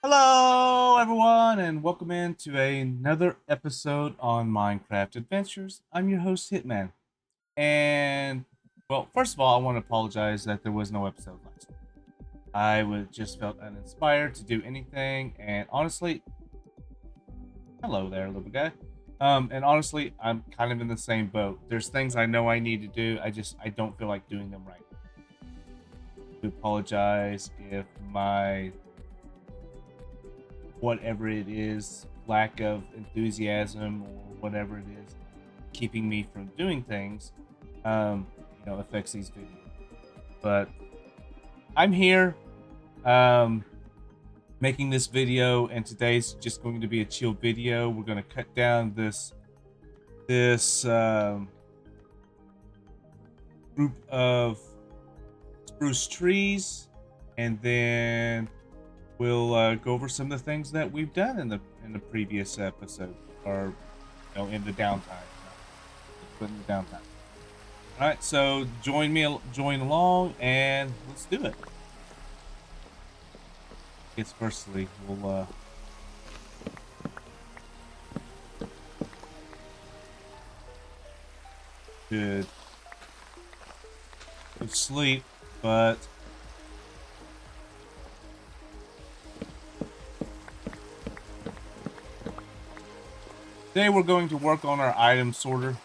Hello, everyone, and welcome into another episode on Minecraft Adventures. I'm your host, Hitman. And, well, first of all, I want to apologize that there was no episode last week. Just felt uninspired to do anything, and honestly, hello there, little guy. And honestly, I'm kind of in the same boat. There's things I know I need to do, I don't feel like doing them right now. I apologize if my whatever it is, lack of enthusiasm or whatever it is, keeping me from doing things, affects these videos. But I'm here, um, making this video, and today's just going to be a chill video. We're going to cut down this group of spruce trees, and then we'll go over some of the things that we've done in the previous episode, or in the downtime. In the downtime. All right, so join along, and let's do it. I guess firstly we'll good sleep, but today we're going to work on our item sorter,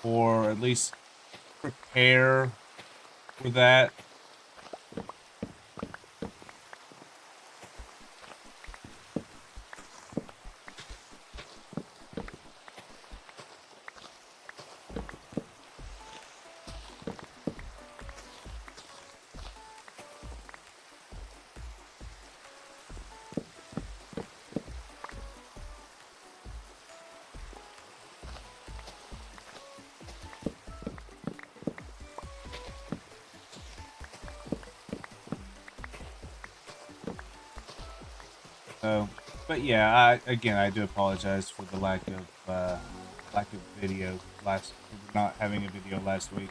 or at least prepare for that. So, but yeah, I do apologize for the lack of video for not having a video last week.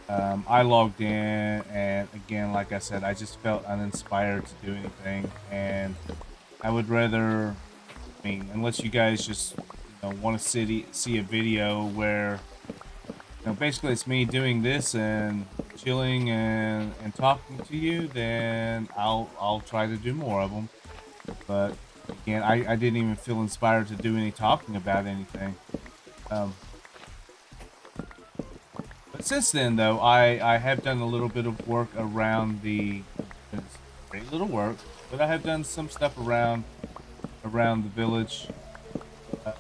I logged in, and again, like I said, I just felt uninspired to do anything, and I would rather, unless you guys just want to see a video where basically it's me doing this and chilling and talking to you, then I'll try to do more of them. But again, I didn't even feel inspired to do any talking about anything. But since then, though, I have done a little bit of work around it's very little work, but I have done some stuff around the village. Uh,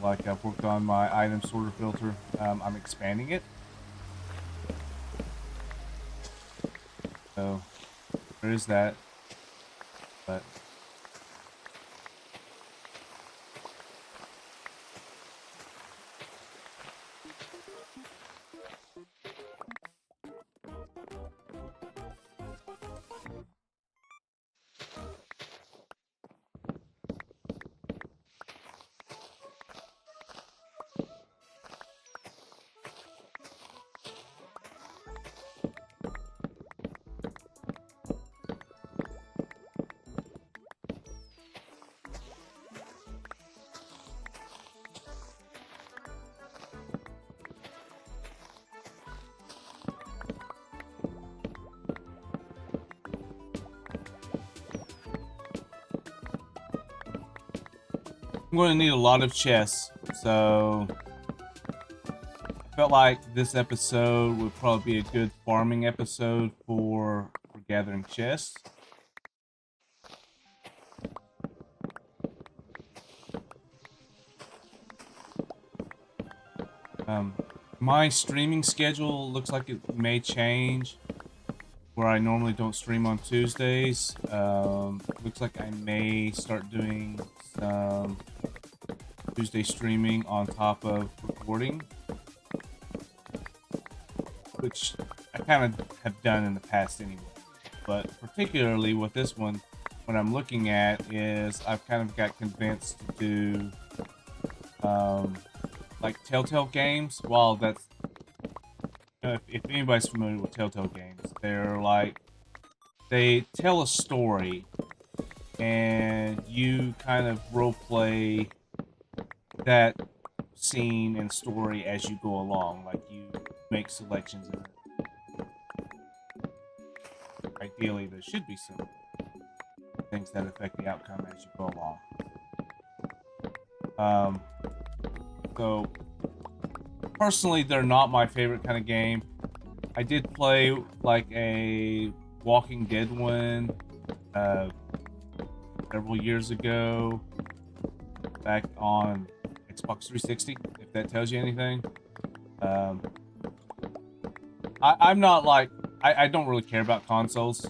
like I've worked on my item sorter filter. I'm expanding it. So there is that. But I'm going to need a lot of chests, so I felt like this episode would probably be a good farming episode for gathering chests. My streaming schedule looks like it may change, where I normally don't stream on Tuesdays. Looks like I may start doing some Tuesday streaming on top of recording, which I kind of have done in the past anyway. But particularly with this one, what I'm looking at is I've kind of got convinced to do like Telltale games. While that's if anybody's familiar with Telltale games, they tell a story and you kind of role play that scene and story as you go along. Like you make selections, and ideally there should be some things that affect the outcome as you go along. So personally, they're not my favorite kind of game. I did play like a Walking Dead one several years ago, back on Xbox 360, if that tells you anything. I'm not like, I don't really care about consoles.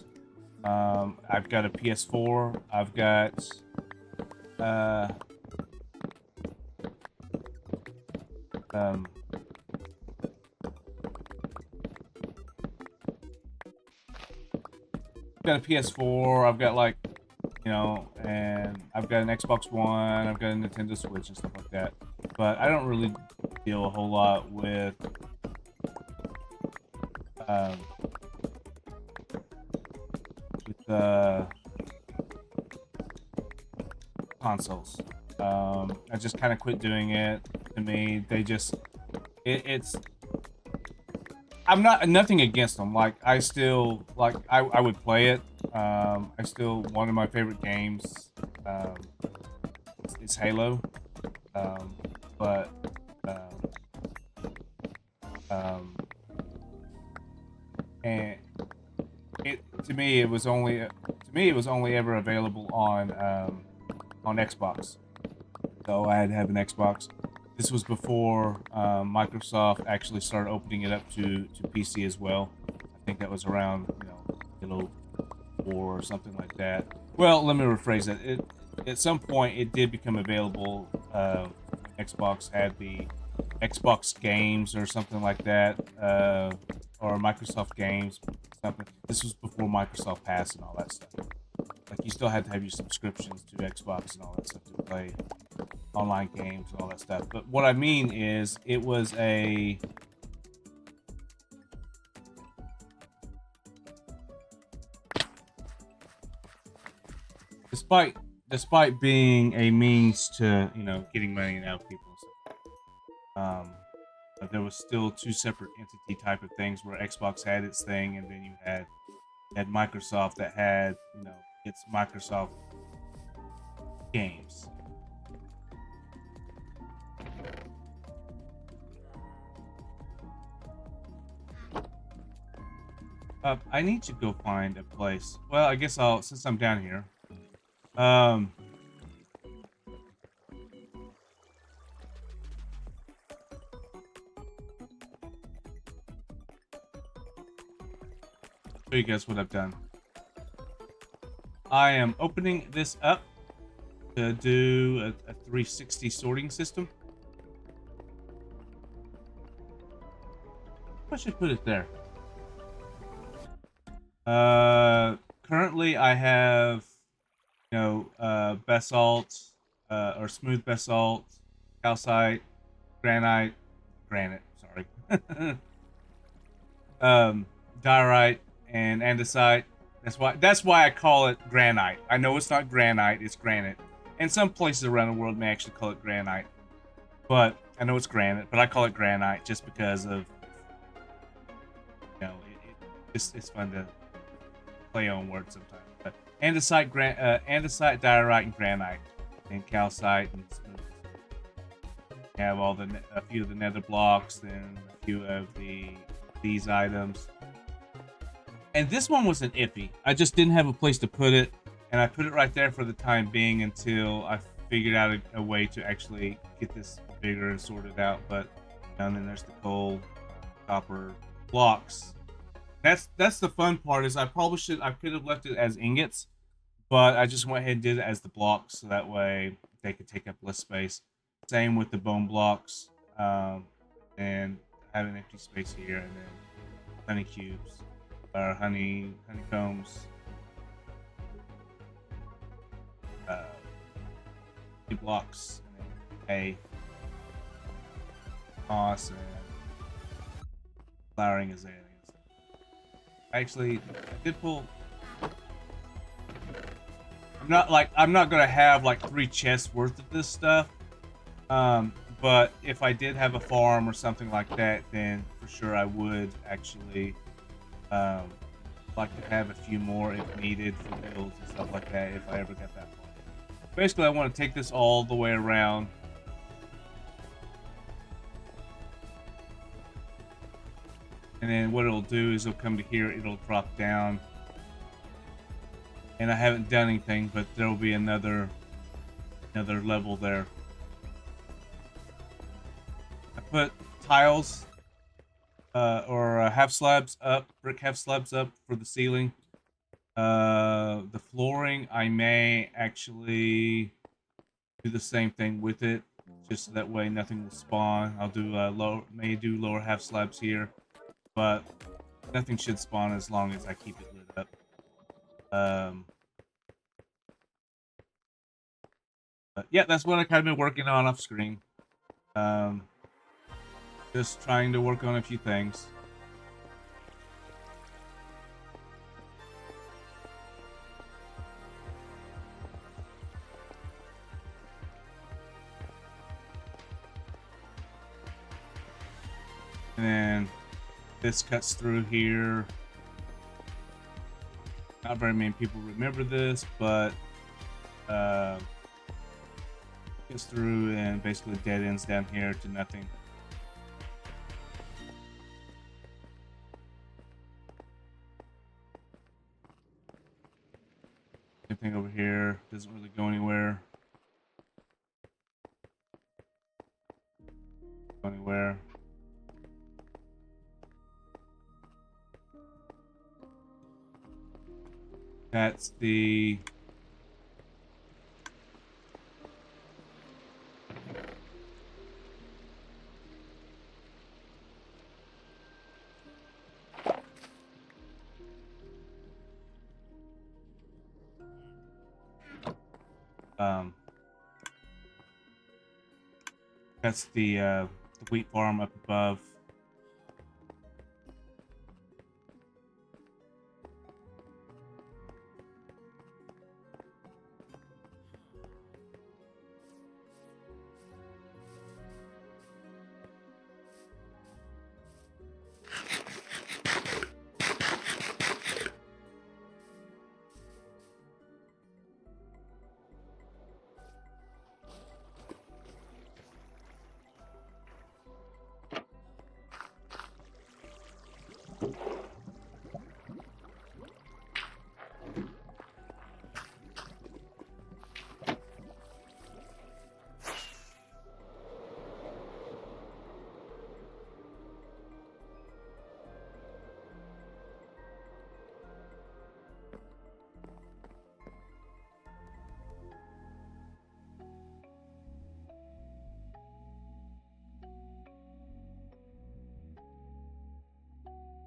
I've got a PS4, I've got got a PS4, I've got like, you know, and I've got an Xbox One, I've got a Nintendo Switch and stuff like that. But I don't really deal a whole lot with consoles. I just kind of quit doing it. To me, they just it's I'm not nothing against them. Like I still like I would play it. I still one of my favorite games is Halo. But and it to me it was only ever available on Xbox. So I had to have an Xbox. This was before Microsoft actually started opening it up to PC as well. I think that was around, you know, Halo 4 or something like that. Well, let me rephrase that. At some point, it did become available. Xbox had the Xbox Games or something like that, or Microsoft Games, something. This was before Microsoft Pass and all that stuff. Like, you still had to have your subscriptions to Xbox and all that stuff to play online games and all that stuff. But what I mean is, it was a despite being a means to, you know, getting money out of people and stuff, but there was still two separate entity type of things where Xbox had its thing, and then you had Microsoft that had, you know, its Microsoft games. I need to go find a place. Well, I guess I'll, since I'm down here. Show you guys what I've done. I am opening this up to do a 360 sorting system. I should put it there. Currently I have, you know, basalt, or smooth basalt, calcite, granite, sorry, diorite, and andesite. That's why I call it granite. I know it's not granite, it's granite. And some places around the world may actually call it granite. But I know it's granite, but I call it granite just because of, you know, it's fun to play on words sometimes. But andesite, diorite, and granite, and calcite, and smooth. You have a few of the nether blocks, then a few of these items. And this one was an iffy. I just didn't have a place to put it, and I put it right there for the time being until I figured out a way to actually get this bigger and sorted out. But, and then there's the coal, copper blocks. That's the fun part. Is I could have left it as ingots, but I just went ahead and did it as the blocks, so that way they could take up less space. Same with the bone blocks, and have an empty space here, and then honey cubes or honeycombs. Blocks, and then hay, moss, and flowering azaleas. Actually, I did pull. I'm not gonna have like 3 chests worth of this stuff. But if I did have a farm or something like that, then for sure I would actually um, like to have a few more if needed for builds and stuff like that if I ever get that far. Basically, I want to take this all the way around. And then what it'll do is it'll come to here, it'll drop down. And I haven't done anything, but there'll be another level there. I put tiles or half slabs up, brick half slabs up for the ceiling. The flooring, I may actually do the same thing with it, just so that way nothing will spawn. I'll do may do lower half slabs here, but nothing should spawn as long as I keep it lit up. But yeah, that's what I kind of been working on off screen. Just trying to work on a few things. And then this cuts through here. Not very many people remember this, but gets through and basically dead ends down here to nothing. Same thing over here. Doesn't really go anywhere. Go anywhere. That's the that's the wheat farm up above.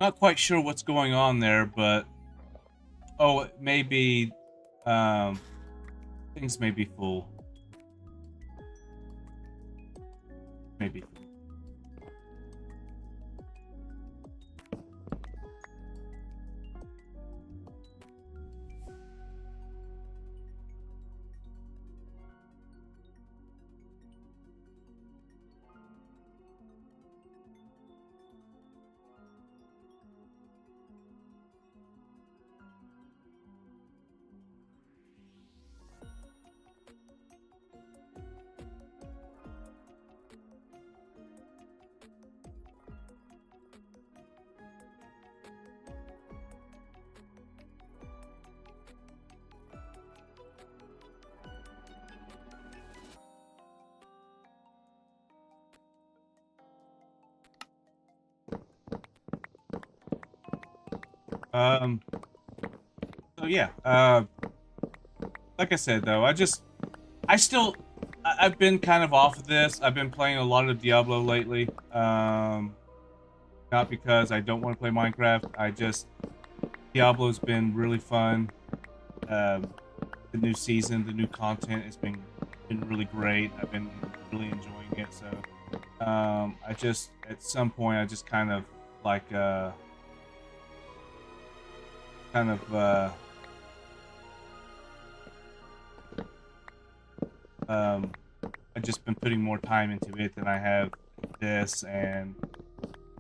Not quite sure what's going on there, but oh, it may be things may be full. Maybe. So yeah, like I said though, I've been kind of off of this. I've been playing a lot of Diablo lately. Not because I don't want to play Minecraft. Diablo's been really fun. The new season, the new content has been really great. I've been really enjoying it. So, at some point I just kind of like kind of I've just been putting more time into it than I have this, and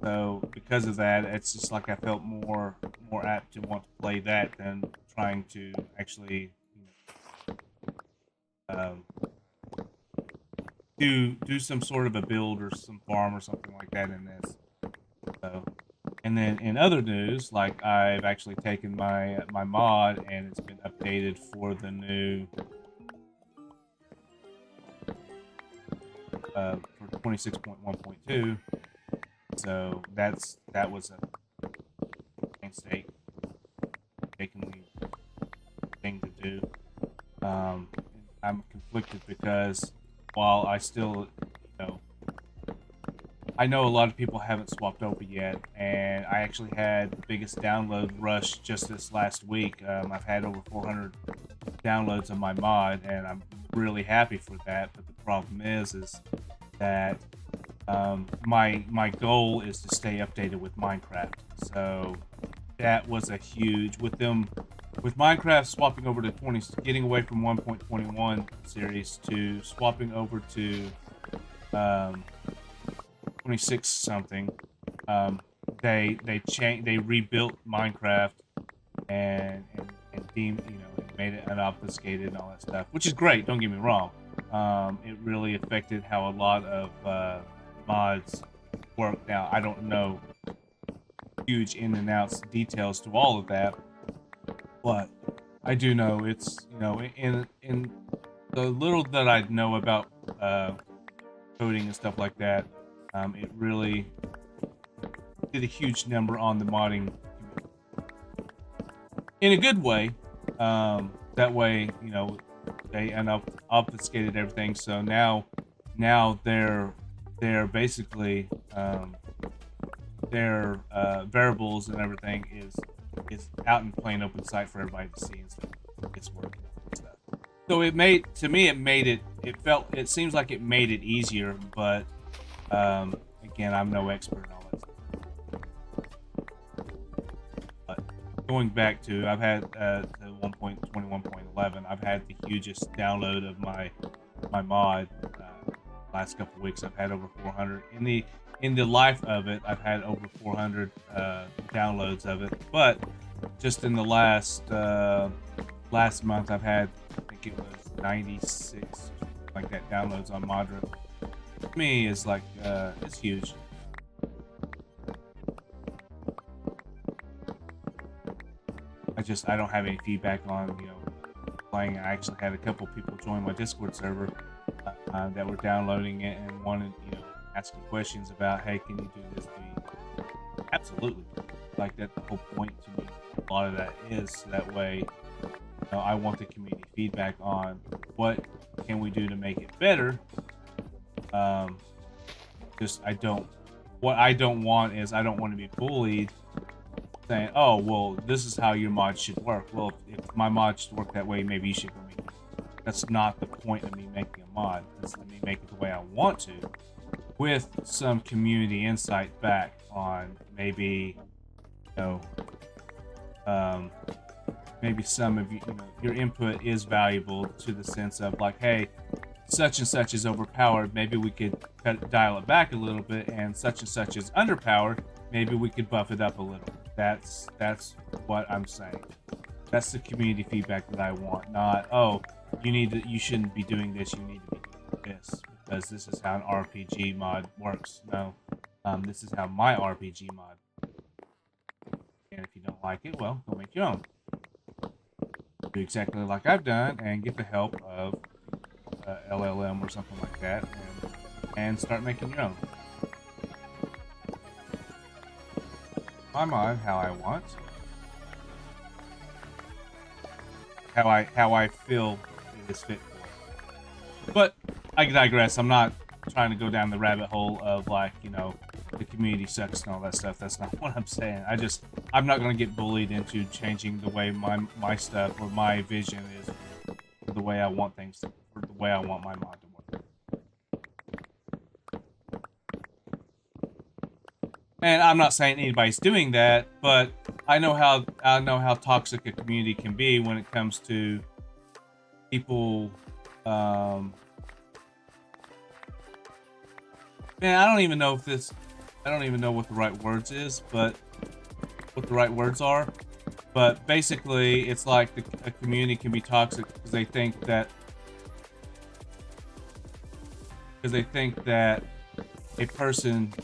so because of that, it's just like I felt more apt to want to play that than trying to actually um, do some sort of a build or some farm or something like that in this. So, and then in other news, like I've actually taken my mod and it's been updated for the new for 26.1.2. So that was a painstakingly thing to do. I'm conflicted because while I still, I know a lot of people haven't swapped over yet, and I actually had the biggest download rush just this last week. I've had over 400 downloads of my mod, and I'm really happy for that. But the problem is that my goal is to stay updated with Minecraft. So that was a huge with Minecraft swapping over to getting away from 1.21 series to swapping over to 26 something. They rebuilt Minecraft and made it unobfuscated and all that stuff, which is great. Don't get me wrong. It really affected how a lot of mods work. Now I don't know huge in and outs details to all of that, but I do know it's in the little that I know about coding and stuff like that. It really did a huge number on the modding community in a good way. That way, they obfuscated everything. So now they're basically their variables and everything is out in plain open sight for everybody to see and stuff. It's working and stuff. So it seems like it made it easier, but again, I'm no expert in all that stuff. But going back to, I've had the 1.21.11, I've had the hugest download of my mod. Last couple weeks, I've had over 400 in the life of it. I've had over 400 downloads of it, but just in the last month, I've had, I think it was 96 like that downloads on Modern. To me, is like it's huge. I don't have any feedback on playing. I actually had a couple people join my Discord server that were downloading it and wanted asking questions about, hey, can you do this? Absolutely. Like that, the whole point to me, a lot of that is that way. I want the community feedback on what can we do to make it better. What I don't want is I don't want to be bullied saying, oh, well, this is how your mod should work. Well, if my mod should work that way, maybe you should go make it. That's not the point of me making a mod. That's me make it the way I want to, with some community insight back on maybe, maybe some of your input is valuable to the sense of like, hey, such and such is overpowered. Maybe we could dial it back a little bit, and such is underpowered. Maybe we could buff it up a little. That's what I'm saying. That's the community feedback that I want. Not, oh, you shouldn't be doing this. You need to be doing this because this is how an RPG mod works. No, this is how my RPG mod. And if you don't like it, well, go make your own. Do exactly like I've done and get the help of LLM or something like that, and start making your own. My mod, how I want, how I feel it is fit for. But I digress. I'm not trying to go down the rabbit hole of like the community sucks and all that stuff. That's not what I'm saying. I'm not going to get bullied into changing the way my stuff or my vision is for the way I want things, for the way I want my mod to work. And I'm not saying anybody's doing that, but I know how toxic a community can be when it comes to people Man, I don't even know if this. I don't even know what the right words is, but what the right words are. But basically, it's like a community can be toxic because they think that a person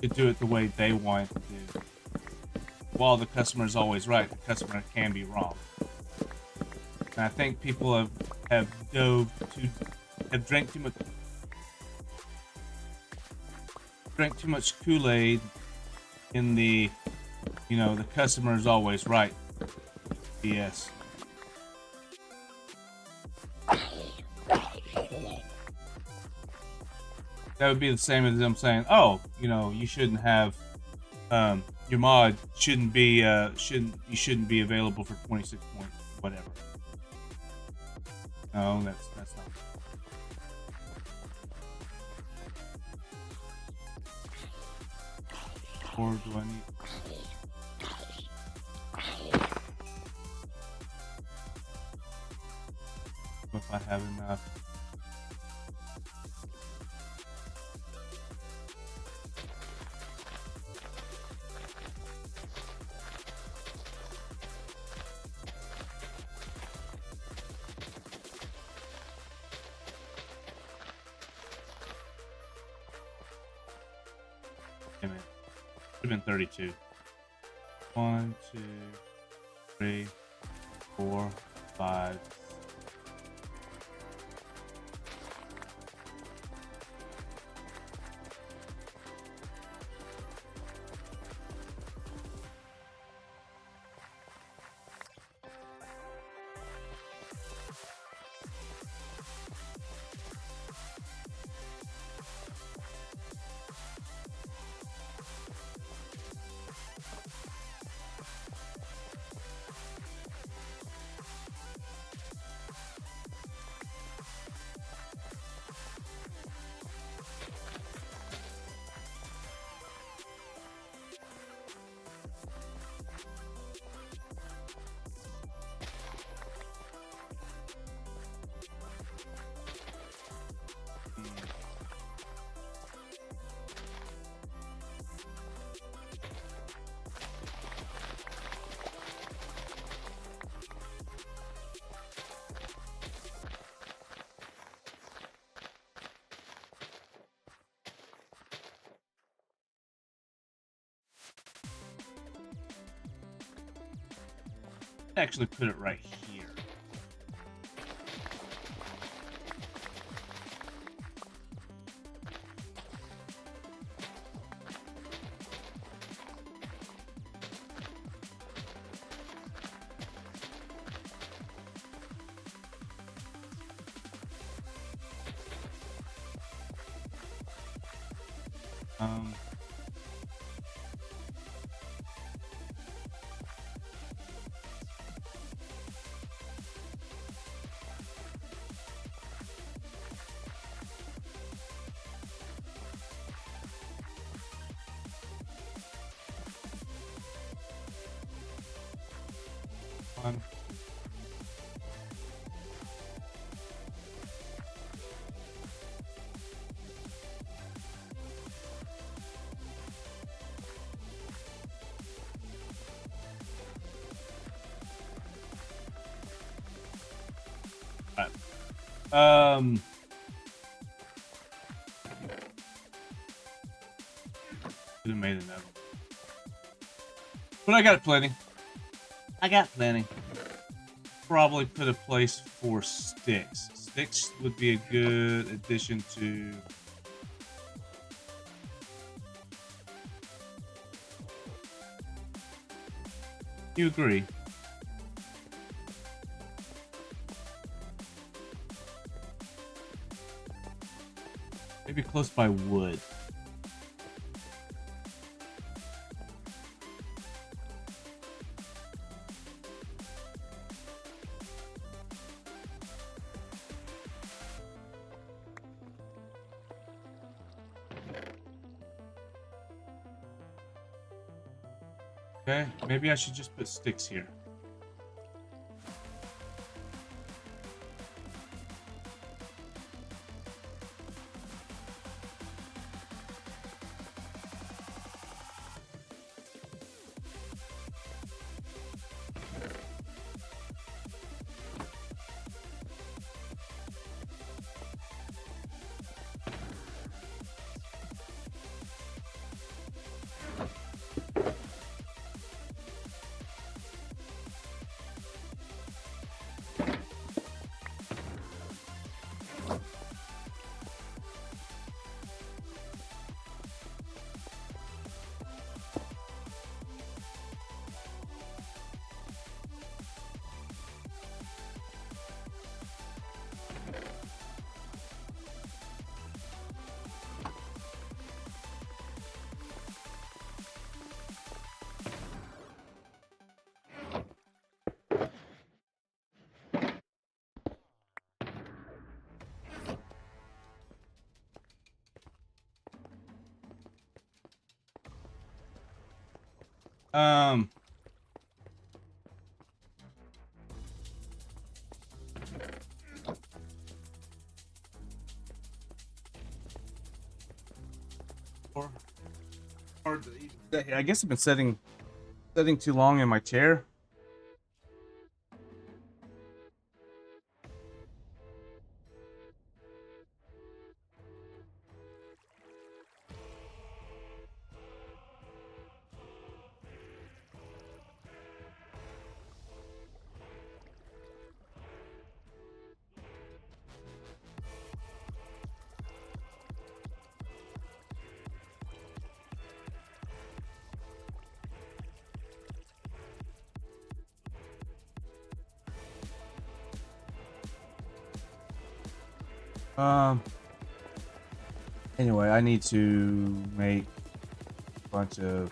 should do it the way they want it to do. While the customer is always right, the customer can be wrong. And I think people have drank too much Kool-Aid in the, the customer is always right. BS. That would be the same as them saying, "Oh, you shouldn't have, your mod shouldn't be be available for 26 points, whatever." No, that's not. Or do I need? If I have enough. Damn it. Should have been 32. 1, 2, 3, 4, 5. Actually put it right here. Um, on. Right. Could have made another. But I got plenty. I got plenty. Probably put a place for sticks. Sticks would be a good addition to. You agree? Maybe close by wood. Okay, maybe I should just put sticks here. Um, or hard to even say. I guess I've been sitting too long in my chair. Um. Anyway, I need to make a bunch of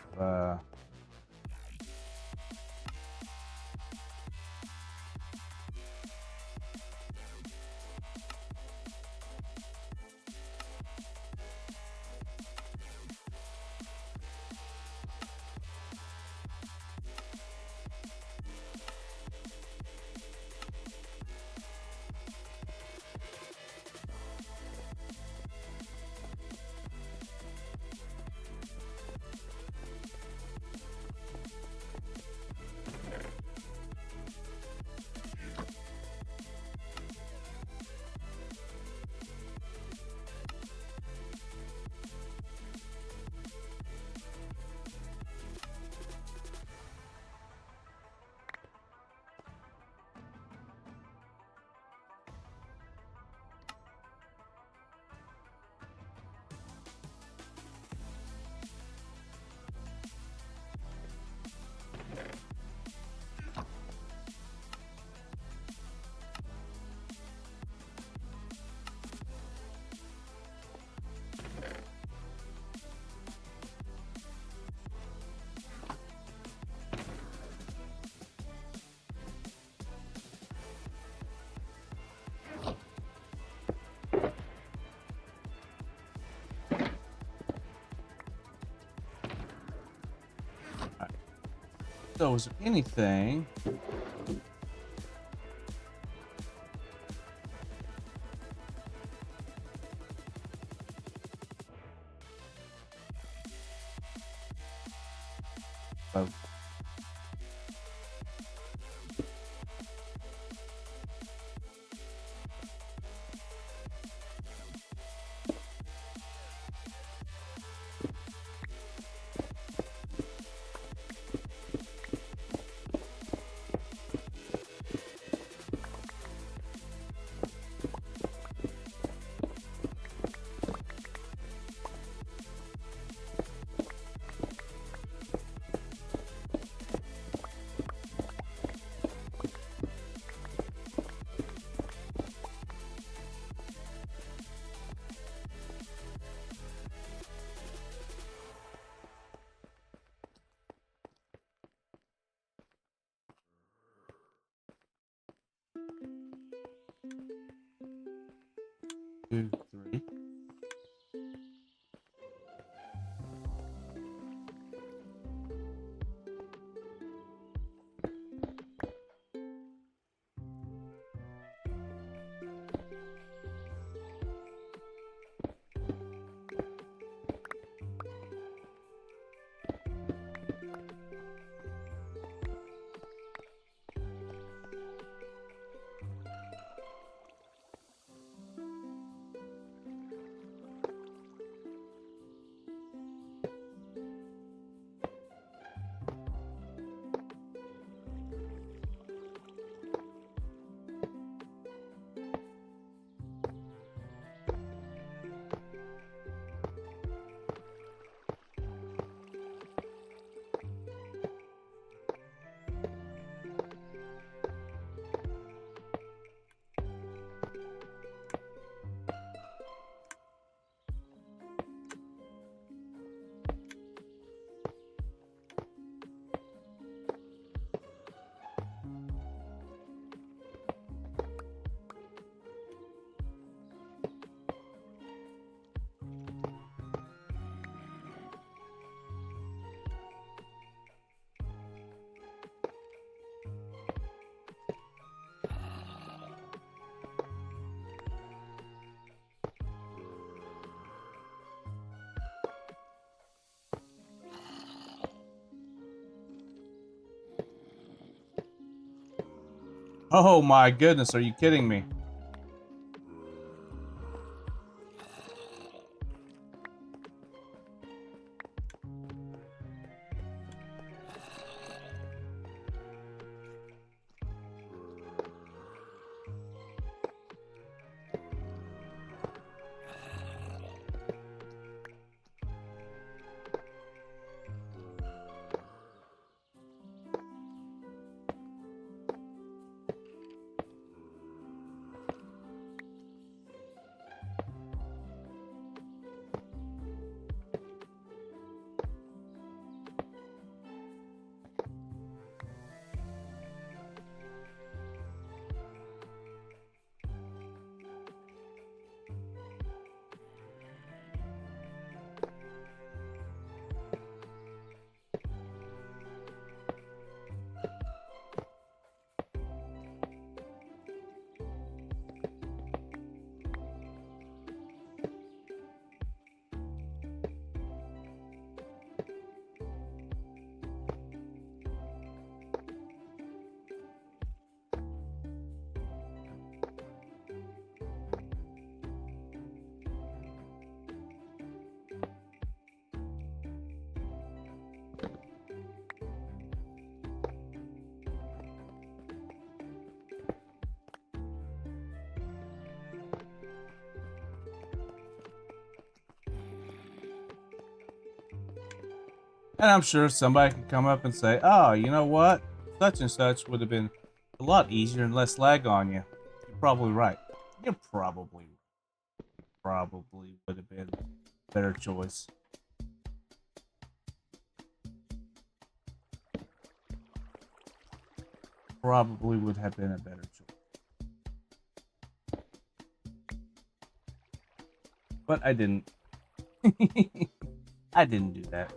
so is there anything? Oh. Two, three. Oh my goodness, are you kidding me? And I'm sure somebody could come up and say, oh, you know what? Such and such would have been a lot easier and less lag on you. You're probably right. You're probably would have been a better choice. Probably would have been a better choice. But I didn't. I didn't do that.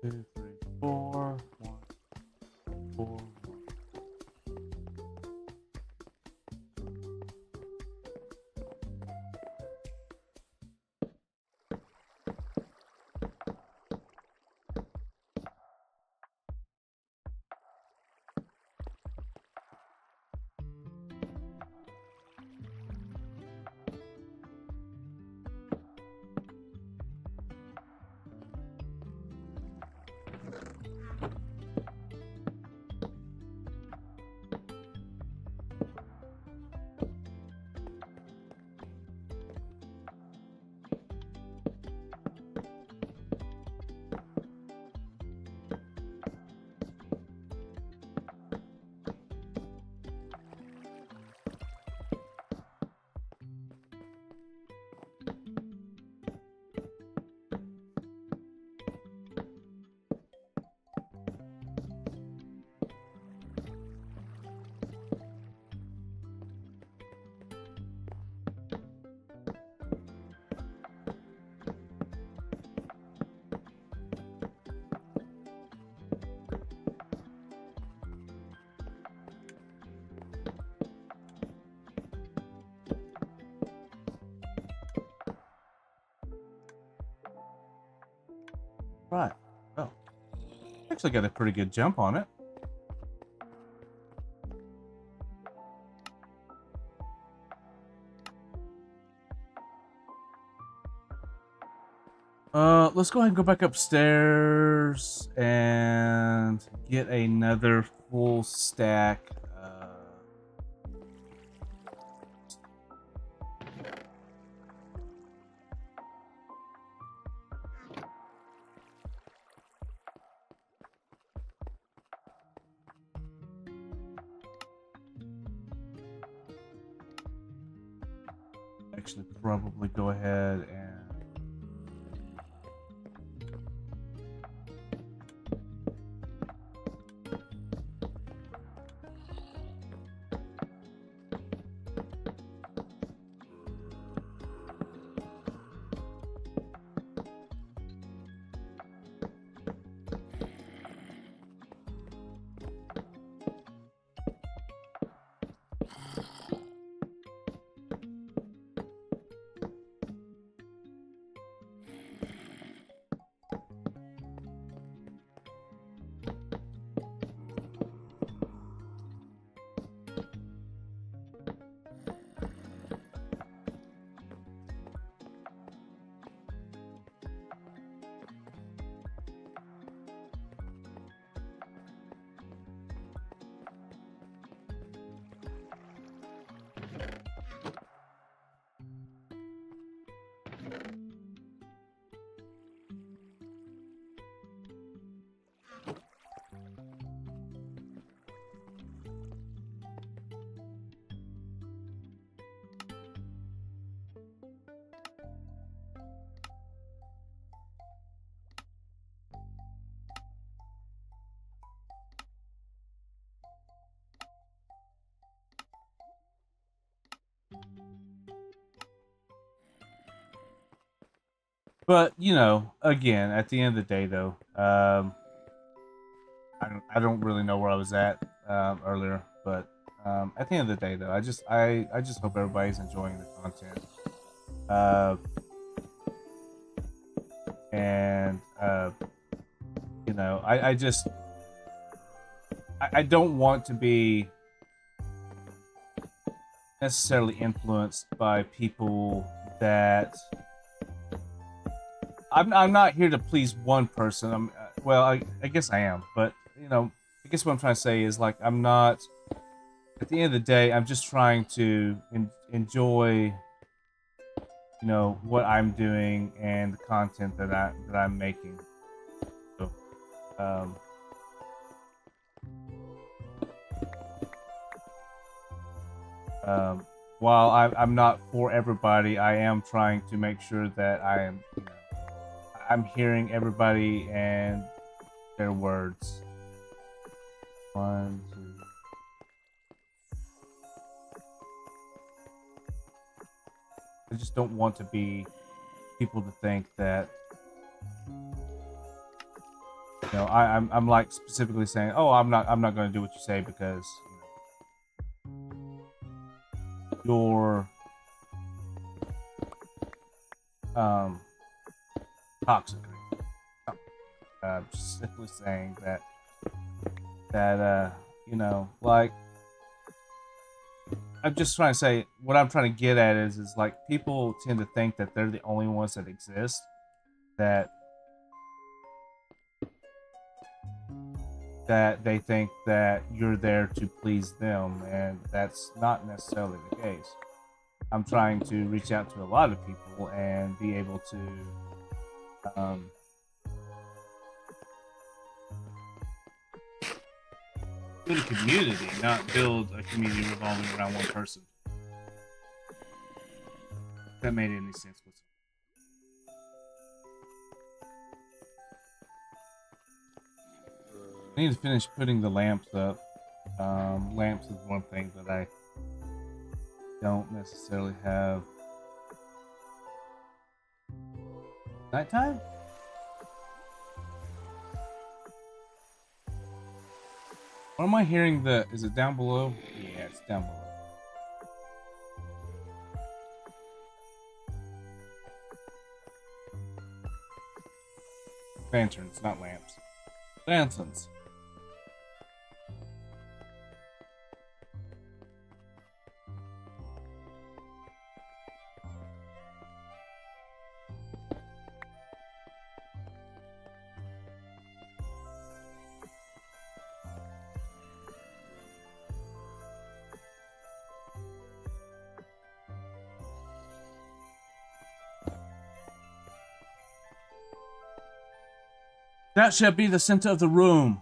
Two, three, four. 1, 4. Right. Well, actually got a pretty good jump on it. Let's go ahead and go back upstairs and get another full stack. Actually, probably go ahead and. But you know, again, at the end of the day, though, I don't really know where I was at earlier, but at the end of the day, though, I just hope everybody's enjoying the content. And you know, I don't want to be necessarily influenced by people that I'm not here to please one person. Well, I guess I am, but you know, I guess what I'm trying to say is like I'm not. At the end of the day, I'm just trying to enjoy, you know, what I'm doing and the content that I'm making. So, um, while I'm not for everybody, I am trying to make sure that I am, you know, I'm hearing everybody and their words. 1, 2. I just don't want to be people to think that, you know, I'm like specifically saying, oh, I'm not going to do what you say because you know, you're toxic. Just simply saying that you know, like I'm just trying to say what I'm trying to get at is like people tend to think that they're the only ones that exist, that they think that you're there to please them, and that's not necessarily the case. I'm trying to reach out to a lot of people and be able to build a community, not build a community revolving around one person. If that made any sense whatsoever. I need to finish putting the lamps up. Lamps is one thing that I don't necessarily have. Nighttime? Or am I hearing the... Is it down below? Yeah, it's down below. Lanterns, not lamps. Lanterns. That shall be the center of the room.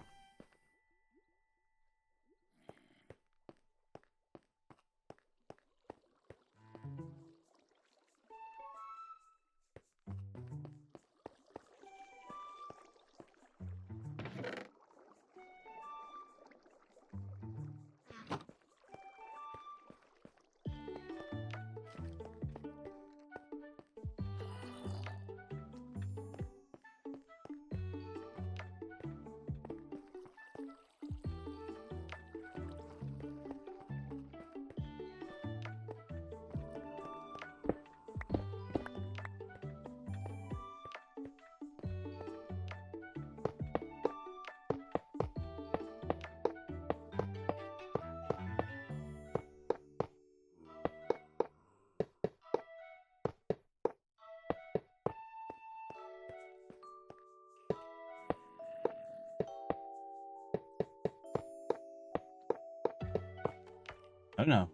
Oh no,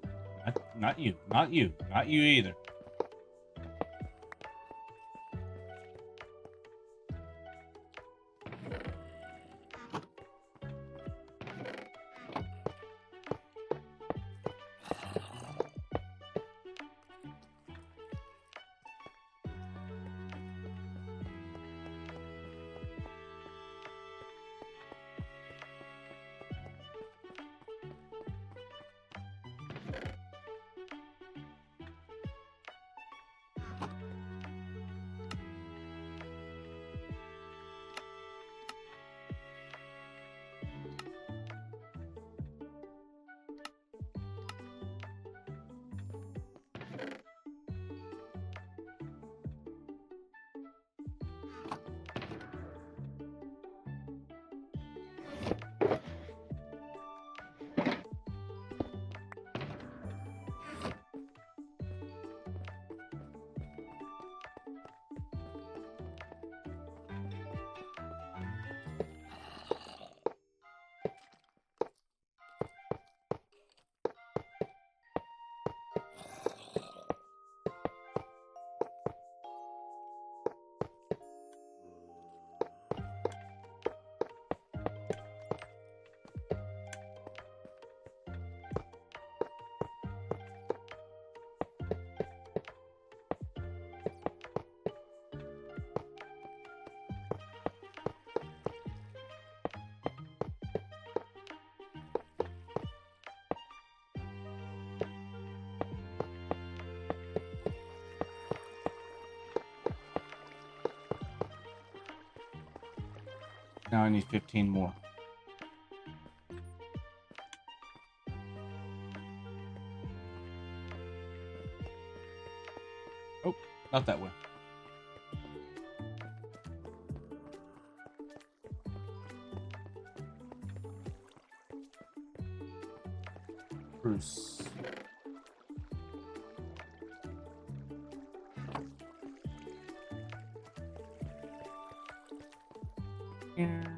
not you, not you, not you either. Now I need 15 more. Oh, not that way. Bruce. Here.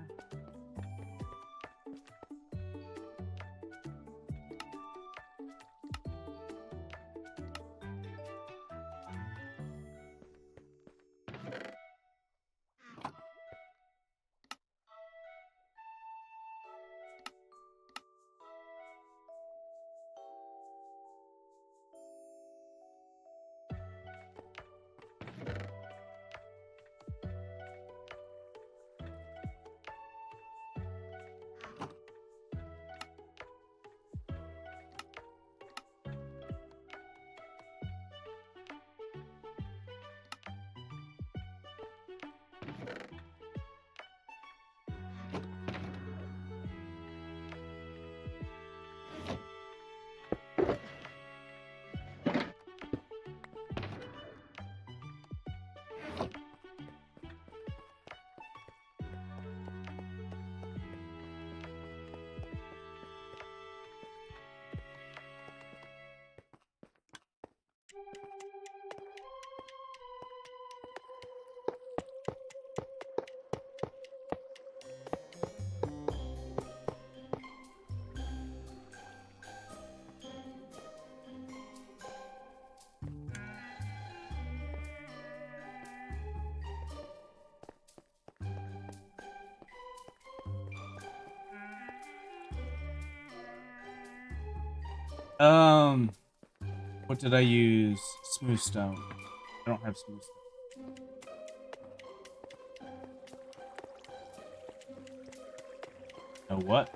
Um, what did I use? Smooth stone. I don't have smooth stone. Know what?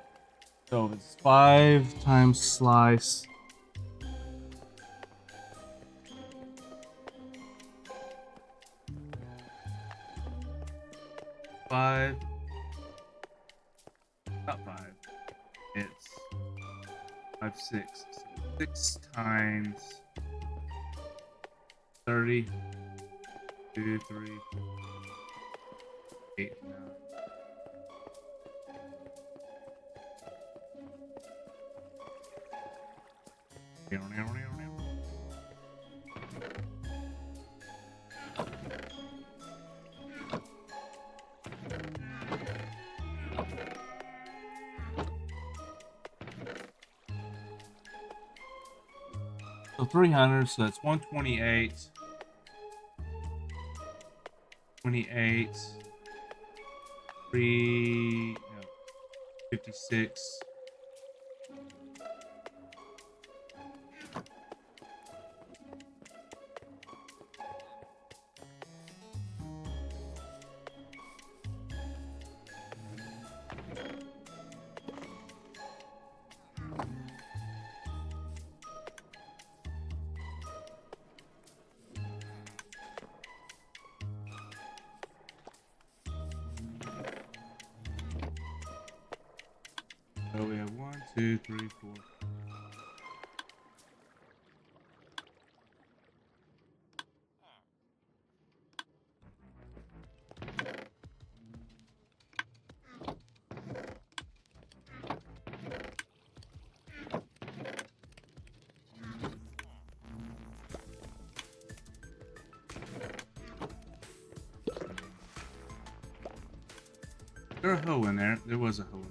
So it's 5 times slice. Five. Not 5. It's 5, 6. So 6 times 30. 2, 3, 4, 8, 9. So 300, so that's 128. 28. 3, no, 56. So we have 1, 2, 3, 4. There's a hoe in there. There was a hoe in there.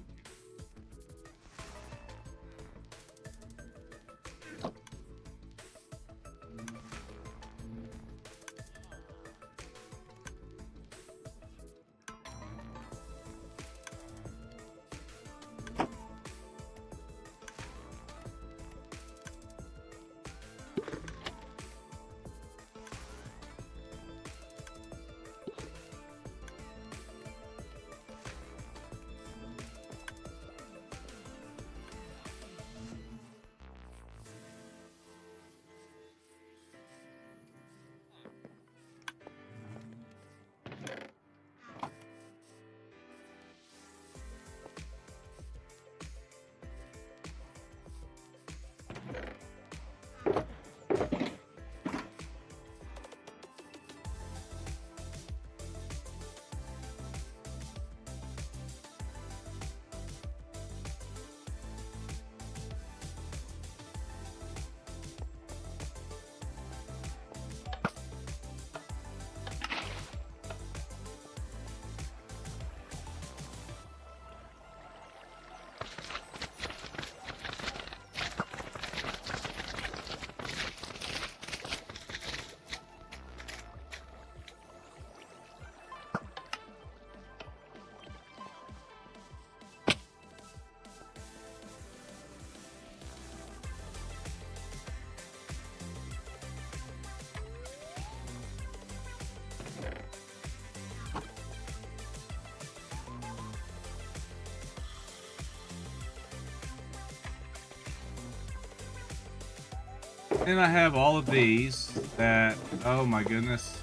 Then I have all of these that, oh my goodness.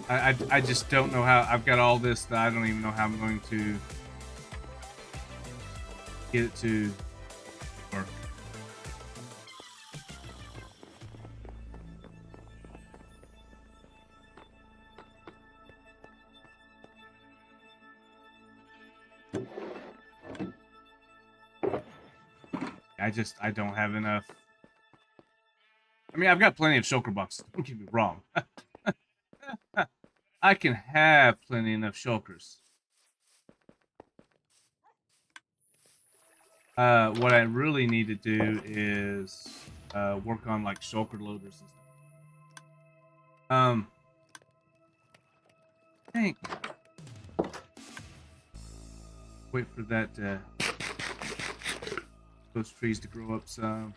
I just don't know how. I've got all this that I don't even know how I'm going to get it to work. I don't have enough. I mean, I've got plenty of shulker boxes. Don't get me wrong. I can have plenty enough shulkers. What I really need to do is work on like shulker loaders and stuff. I think Wait for that those trees to grow up some.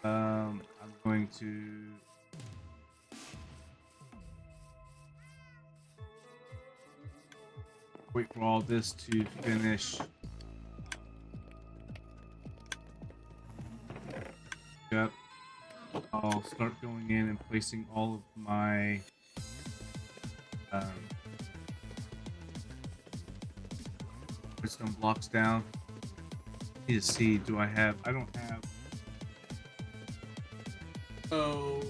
I'm going to wait for all this to finish. Yep. I'll start going in and placing all of my redstone blocks down. Need to see, do I have, I don't have, oh,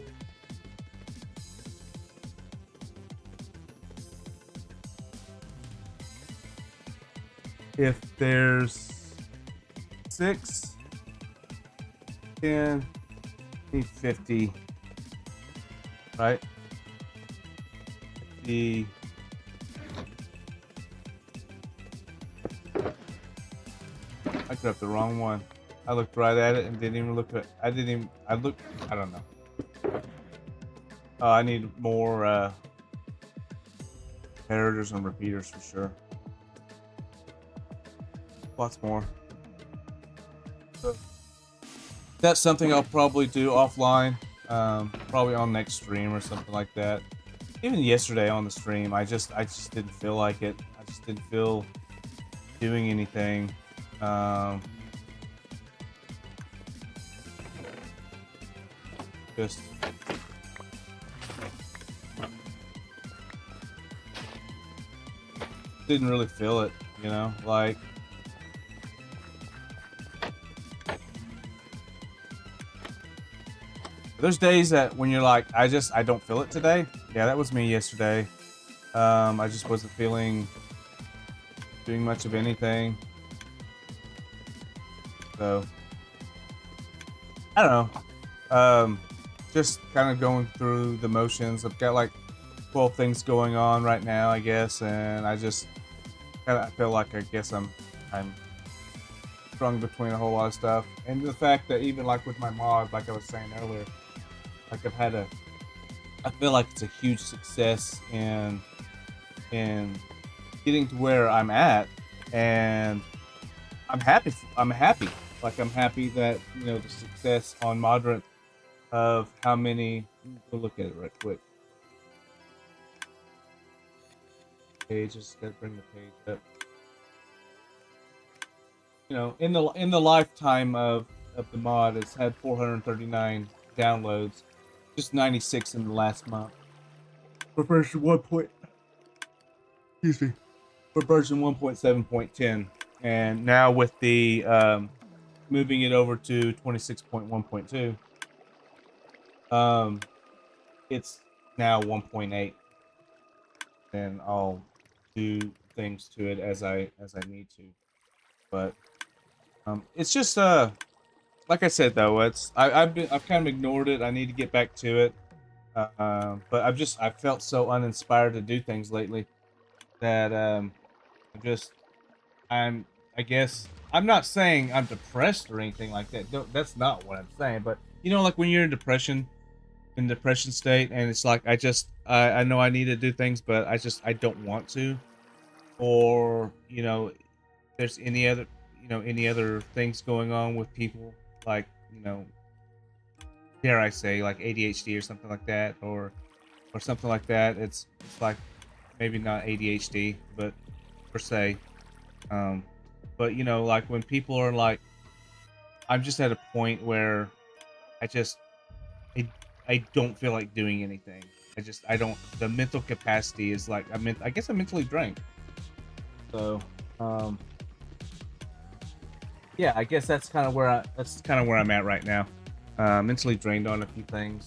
if there's 6, 10, 50, right? The I grabbed the wrong one. I looked right at it and didn't even look at. I don't know. I need more comparators and repeaters for sure. Lots more. So that's something I'll probably do offline. Probably on next stream or something like that. Even yesterday on the stream, I just didn't feel like it. I just didn't feel doing anything. Just didn't really feel it, you know, like there's days that when you're like, I don't feel it today. Yeah, that was me yesterday. I just wasn't feeling doing much of anything. So I don't know. Just kind of going through the motions. I've got like 12 things going on right now, I guess, and I just kind of feel like I guess I'm strung between a whole lot of stuff. And the fact that even like with my mod, like I was saying earlier, like I feel like it's a huge success in getting to where I'm at, and I'm happy. Like I'm happy that, you know, the success on Moderate of how many. We'll look at it right quick. Pages. Gotta bring the page up. You know, in the lifetime of the mod, it's had 439 downloads, just 96 in the last month. For version 1.7.10, and now with the moving it over to 26.1.2, it's now 1.8, and I'll do things to it as I need to. But it's just like I said though, I've kind of ignored it. I need to get back to it. But I felt so uninspired to do things lately that I guess I'm not saying I'm depressed or anything like that. That's not what I'm saying. But you know, like when you're in depression state, and it's like I know I need to do things, but I don't want to. Or, you know, there's any other things going on with people, like, you know, dare I say, like ADHD or something like that, or something like that. It's like maybe not ADHD, but per se. But you know, like when people are like, I'm just at a point where I just I don't feel like doing anything. I don't. The mental capacity is like I guess I'm mentally drained. So yeah, I guess that's kind of where I'm at right now. Mentally drained on a few things.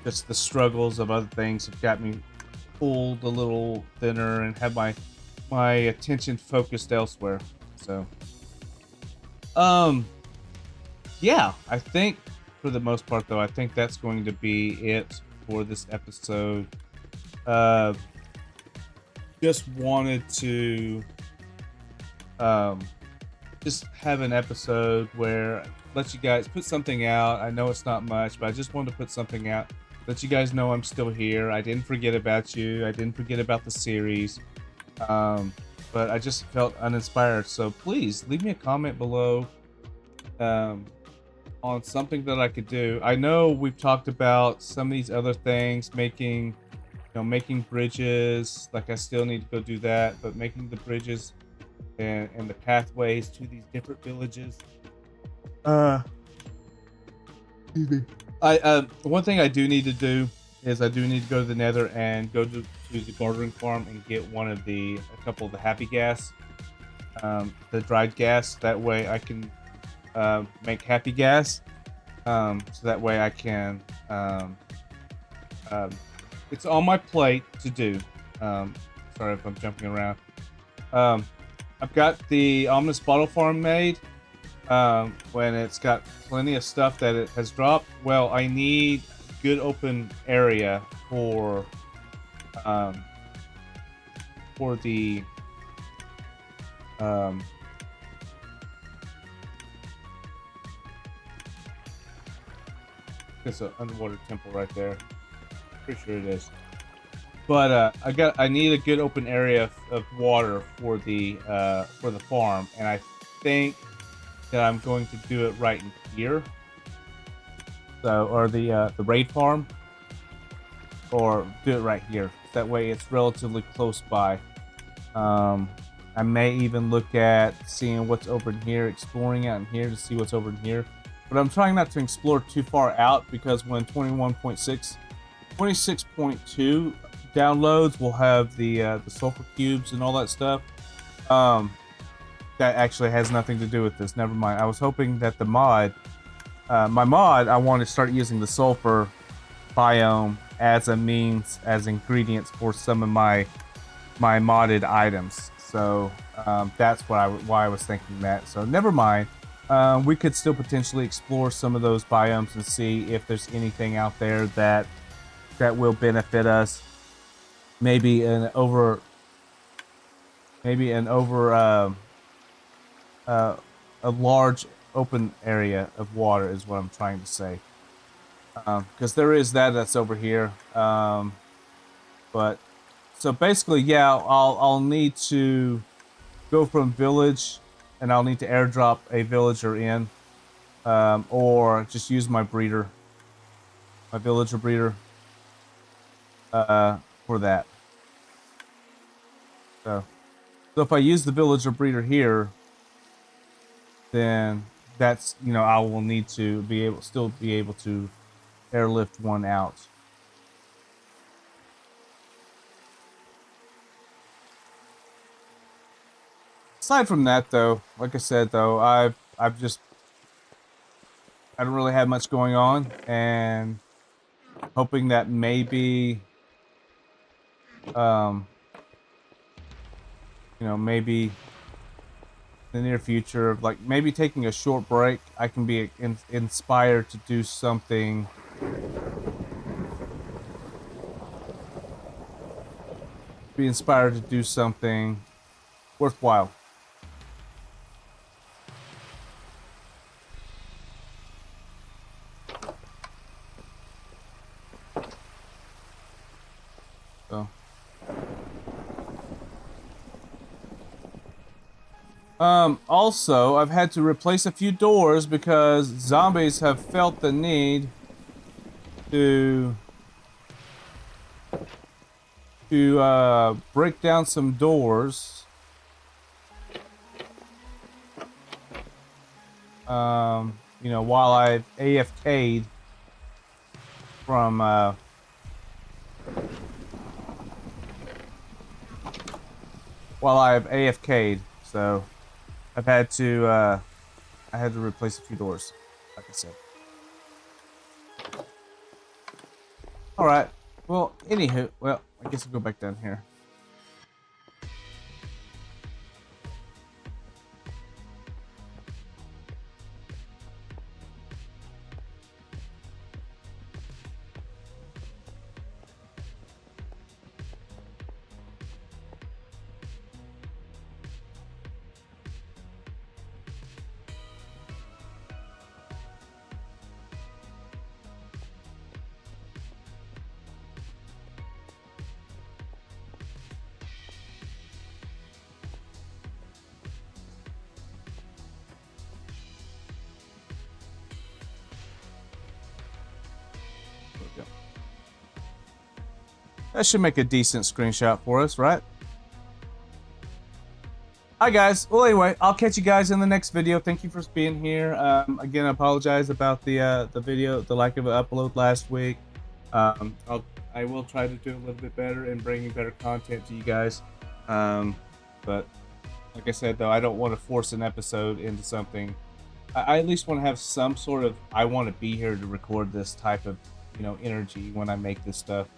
Just the struggles of other things have got me pulled a little thinner and have my attention focused elsewhere. So yeah, I think for the most part though, I think that's going to be it for this episode. Just wanted to just have an episode where let you guys put something out. I know it's not much, but I just wanted to put something out, let you guys know I'm still here. I didn't forget about you. I didn't forget about the series. but I just felt uninspired. So please leave me a comment below on something that I could do. I know we've talked about some of these other things, making bridges. Like I still need to go do that, but making the bridges and the pathways to these different villages. Excuse me. One thing I do need to do is I do need to go to the Nether and go to the bartering farm and get a couple of the happy gas, the dried gas. That way I can make happy gas. So that way I can. It's on my plate to do. Sorry if I'm jumping around. I've got the ominous bottle farm made. When it's got plenty of stuff that it has dropped. Well, I need good open area for the it's an underwater temple right there. Pretty sure it is. But I need a good open area of water for the farm, and I think that I'm going to do it right in here. So, or the raid farm, or do it right here. That way, it's relatively close by. I may even look at seeing what's over in here, exploring out in here to see what's over in here. But I'm trying not to explore too far out because when 26.2 downloads, we'll have the sulfur cubes and all that stuff. That actually has nothing to do with this. Never mind. I was hoping that the mod, I want to start using the sulfur biome as ingredients for some of my modded items. So that's why I was thinking that. So never mind. We could still potentially explore some of those biomes and see if there's anything out there that will benefit us. Maybe an over a large open area of water is what I'm trying to say. Because there is that's over here. But so basically, yeah, I'll need to go from village, and I'll need to airdrop a villager in, or just use my villager breeder, for that. So if I use the villager breeder here, then that's, I will need to still be able to airlift one out. Aside from that, though, like I said, though, I don't really have much going on, and hoping that maybe, maybe in the near future, like maybe taking a short break, I can be inspired to do something. Be inspired to do something worthwhile. So, also, I've had to replace a few doors because zombies have felt the need to break down some doors. While I've AFK'd from so I've had to I had to replace a few doors, like I said. All right. Well, anywho, I guess I'll go back down here. That should make a decent screenshot for us, right? Hi guys. Well, anyway, I'll catch you guys in the next video. Thank you for being here. Again, I apologize about the video, the lack of an upload last week. I will try to do a little bit better and bringing better content to you guys. But like I said, though, I don't want to force an episode into something. I at least want to have some sort of, I want to be here to record this type of, energy when I make this stuff.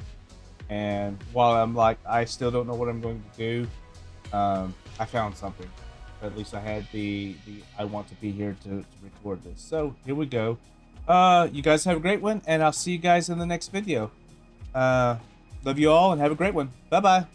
And while I'm like, I still don't know what I'm going to do, I found something. At least I had the I want to be here to record this. So here we go. You guys have a great one, and I'll see you guys in the next video. Love you all, and have a great one. Bye bye.